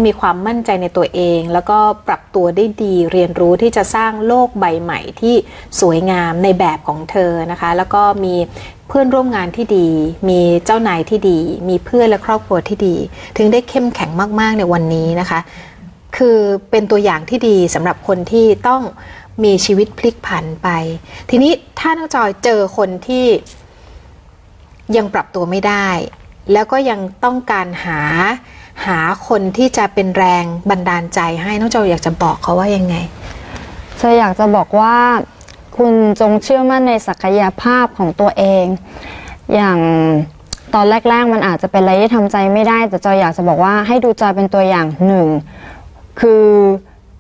มีความมั่นใจในตัวเองแล้วก็ปรับตัวได้ดีเรียนรู้ที่จะสร้างโลกใบใหม่ที่สวยงามในแบบของเธอนะคะแล้วก็มีเพื่อนร่วมงานที่ดีมีเจ้านายที่ดีมีเพื่อนและครอบครัวที่ดีถึงได้เข้มแข็งมากๆในวันนี้นะคะคือเป็นตัวอย่างที่ดีสำหรับคนที่ต้องมีชีวิตพลิกผันไปทีนี้ถ้าน้องจอยเจอคนที่ยังปรับตัวไม่ได้แล้วก็ยังต้องการหาคนที่จะเป็นแรงบันดาลใจให้น้องจอยอยากจะบอกเขาว่ายังไงจะอยากจะบอกว่าคุณจงเชื่อมั่นในศักยภาพของตัวเองอย่างตอนแรกๆมันอาจจะเป็นอะไรที่ทำใจไม่ได้แต่จอยอยากจะบอกว่าให้ดูจอยเป็นตัวอย่างหนึ่งคือ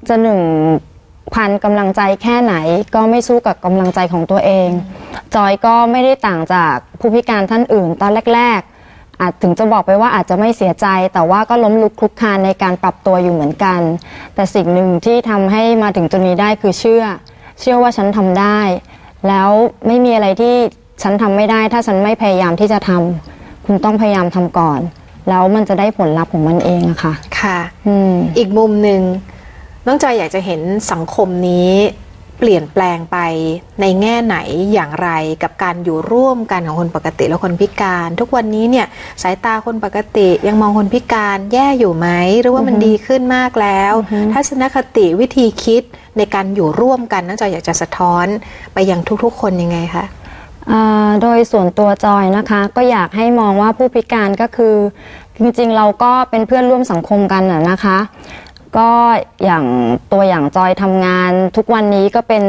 จะ1,000กำลังใจแค่ไหนก็ไม่สู้กับกำลังใจของตัวเองจอยก็ไม่ได้ต่างจากผู้พิการท่านอื่นตอนแรกๆอาจถึงจะบอกไปว่าอาจจะไม่เสียใจแต่ว่าก็ล้มลุกคลุกคลานในการปรับตัวอยู่เหมือนกันแต่สิ่งหนึ่งที่ทำให้มาถึงจุดนี้ได้คือเชื่อว่าฉันทำได้แล้วไม่มีอะไรที่ฉันทำไม่ได้ถ้าฉันไม่พยายามที่จะทำคุณต้องพยายามทำก่อนแล้วมันจะได้ผลลัพธ์ของมันเองอะค่ะค่ะอีกมุมหนึ่งน้องจอยอยากจะเห็นสังคมนี้เปลี่ยนแปลงไปในแง่ไหนอย่างไรกับการอยู่ร่วมกันของคนปกติและคนพิการทุกวันนี้เนี่ยสายตาคนปกติยังมองคนพิการแย่อยู่ไหมหรือว่ามันดีขึ้นมากแล้วทัศนคติวิธีคิดในการอยู่ร่วมกันน้องจอยอยากจะสะท้อนไปยังทุกๆคนยังไงคะโดยส่วนตัวจอยนะคะก็อยากให้มองว่าผู้พิการก็คือจริงๆเราก็เป็นเพื่อนร่วมสังคมกันนะคะก็อย่างตัวอย่างจอยทำงานทุกวันนี้ก็เป็น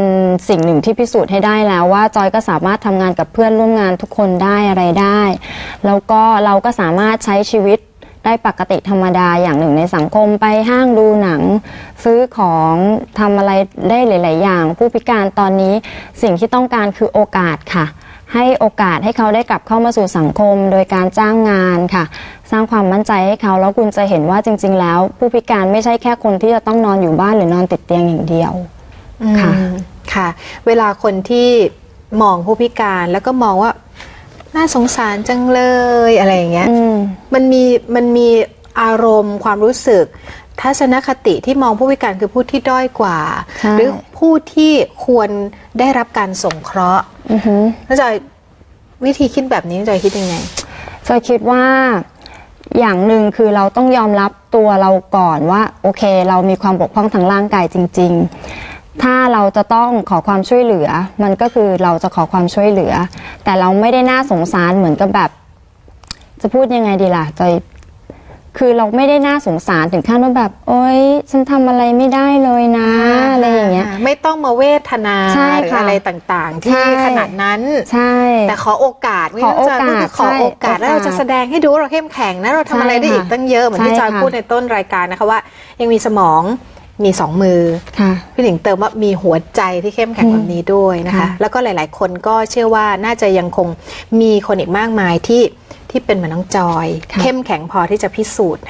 สิ่งหนึ่งที่พิสูจน์ให้ได้แล้วว่าจอยก็สามารถทำงานกับเพื่อนร่วมงานทุกคนได้อะไรได้แล้วก็เราก็สามารถใช้ชีวิตได้ปกติธรรมดาอย่างหนึ่งในสังคมไปห้างดูหนังซื้อของทำอะไรได้หลายๆอย่างผู้พิการตอนนี้สิ่งที่ต้องการคือโอกาสค่ะให้โอกาสให้เขาได้กลับเข้ามาสู่สังคมโดยการจ้างงานค่ะสร้างความมั่นใจให้เขาแล้วคุณจะเห็นว่าจริงๆแล้วผู้พิการไม่ใช่แค่คนที่จะต้องนอนอยู่บ้านหรือนอนติดเตียงอย่างเดียวค่ะค่ะเวลาคนที่มองผู้พิการแล้วก็มองว่าน่าสงสารจังเลยอะไรอย่างเงี้ยมันมีอารมณ์ความรู้สึกทัศนคติที่มองผู้พิการคือผู้ที่ด้อยกว่าหรือผู้ที่ควรได้รับการสงเคราะห์แล้วจอยวิธีคิดแบบนี้จอยคิดยังไงจอยคิดว่าอย่างหนึ่งคือเราต้องยอมรับตัวเราก่อนว่าโอเคเรามีความบกพร่องทางร่างกายจริงๆถ้าเราจะต้องขอความช่วยเหลือมันก็คือเราจะขอความช่วยเหลือแต่เราไม่ได้น่าสงสารเหมือนกับแบบจะพูดยังไงดีล่ะจอยคือเราไม่ได้น่าสงสารถึงขั้นว่าแบบโอ๊ยฉันทำอะไรไม่ได้เลยนะอะไรอย่างเงี้ยไม่ต้องมาเวทนาหรืออะไรต่างๆที่ขนาดนั้นใช่แต่ขอโอกาสขอโอกาสแล้วเราจะแสดงให้ดูว่าเราเข้มแข็งนะเราทำอะไรได้อีกตั้งเยอะเหมือนที่จอยพูดในต้นรายการนะคะว่ายังมีสมองมี2 มือพี่หนิงเติมว่ามีหัวใจที่เข้มแข็งแบบนี้ด้วยนะคะแล้วก็หลายๆคนก็เชื่อว่าน่าจะยังคงมีคนอีกมากมายที่เป็นเหมือนน้องจอยเข้มแข็งพอที่จะพิสูจน์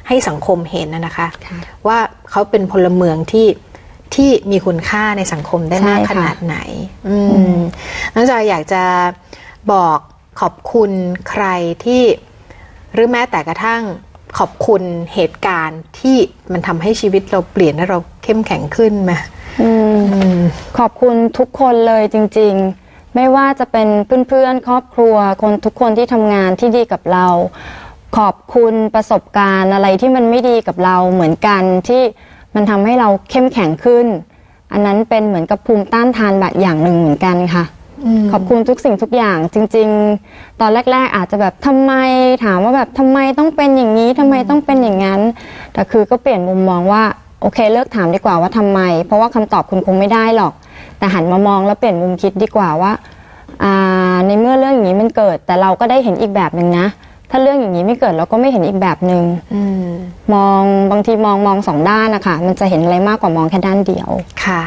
ให้สังคมเห็นนะคะว่าเขาเป็นพลเมืองที่มีคุณค่าในสังคมได้มากขนาดไหนน้องจอยอยากจะบอกขอบคุณใครที่หรือแม้แต่กระทั่งขอบคุณเหตุการณ์ที่มันทำให้ชีวิตเราเปลี่ยนและเราเข้มแข็งขึ้นไหมขอบคุณทุกคนเลยจริงๆไม่ว่าจะเป็นเพื่อนๆครอบครัวคนทุกคนที่ทำงานที่ดีกับเราขอบคุณประสบการณ์อะไรที่มันไม่ดีกับเราเหมือนกันที่มันทำให้เราเข้มแข็งขึ้นอันนั้นเป็นเหมือนกับภูมิต้านทานแบบอย่างหนึ่งเหมือนกันค่ะขอบคุณทุกสิ่งทุกอย่างจริงๆตอนแรกๆอาจจะแบบทำไมถามว่าแบบทำไมต้องเป็นอย่างนี้ทำไมต้องเป็นอย่างนั้นแต่คือก็เปลี่ยนมุมมองว่าโอเคเลิกถามดีกว่าว่าทำไมเพราะว่าคำตอบคุณคงไม่ได้หรอกแต่หันมามองแล้วเปลี่ยนมุมคิดดีกว่าว่าในเมื่อเรื่องอย่างนี้มันเกิดแต่เราก็ได้เห็นอีกแบบหนึ่งนะถ้าเรื่องอย่างนี้ไม่เกิดเราก็ไม่เห็นอีกแบบหนึ่งมองบางทีมอง2 ด้านนะคะมันจะเห็นอะไรมากกว่ามองแค่ด้านเดียวค่ะ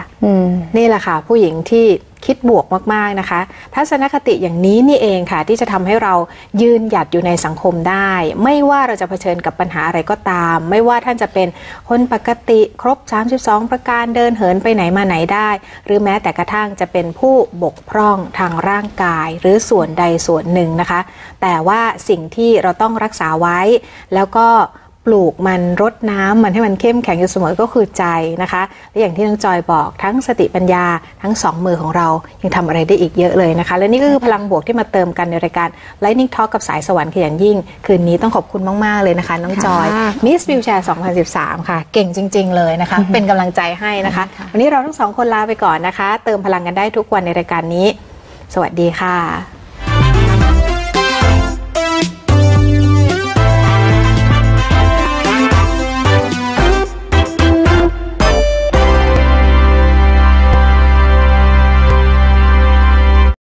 นี่แหละค่ะผู้หญิงที่คิดบวกมากๆนะคะทัศนคติอย่างนี้นี่เองค่ะที่จะทำให้เรายืนหยัดอยู่ในสังคมได้ไม่ว่าเราจะเผชิญกับปัญหาอะไรก็ตามไม่ว่าท่านจะเป็นคนปกติครบ32ประการเดินเหินไปไหนมาไหนได้หรือแม้แต่กระทั่งจะเป็นผู้บกพร่องทางร่างกายหรือส่วนใดส่วนหนึ่งนะคะแต่ว่าสิ่งที่เราต้องรักษาไว้แล้วก็ ปลูกมันรดน้ำมันให้มันเข้มแข็งอยู่เสมอก็คือใจนะคะและอย่างที่น้องจอยบอกทั้งสติปัญญาทั้ง2 มือของเรายังทำอะไรได้อีกเยอะเลยนะคะและนี่ก็คือพลังบวกที่มาเติมกันในรายการ Lightning Talk กับสายสวรรค์ขยันยิ่งคืนนี้ต้องขอบคุณมากๆเลยนะคะน้องจอย Miss Wheelchair 2013 ค่ะเก่งจริงๆเลยนะคะ เป็นกำลังใจให้นะคะวันนี้เราทั้ง2 คนลาไปก่อนนะคะเติมพลังกันได้ทุกวันในรายการนี้สวัสดีค่ะ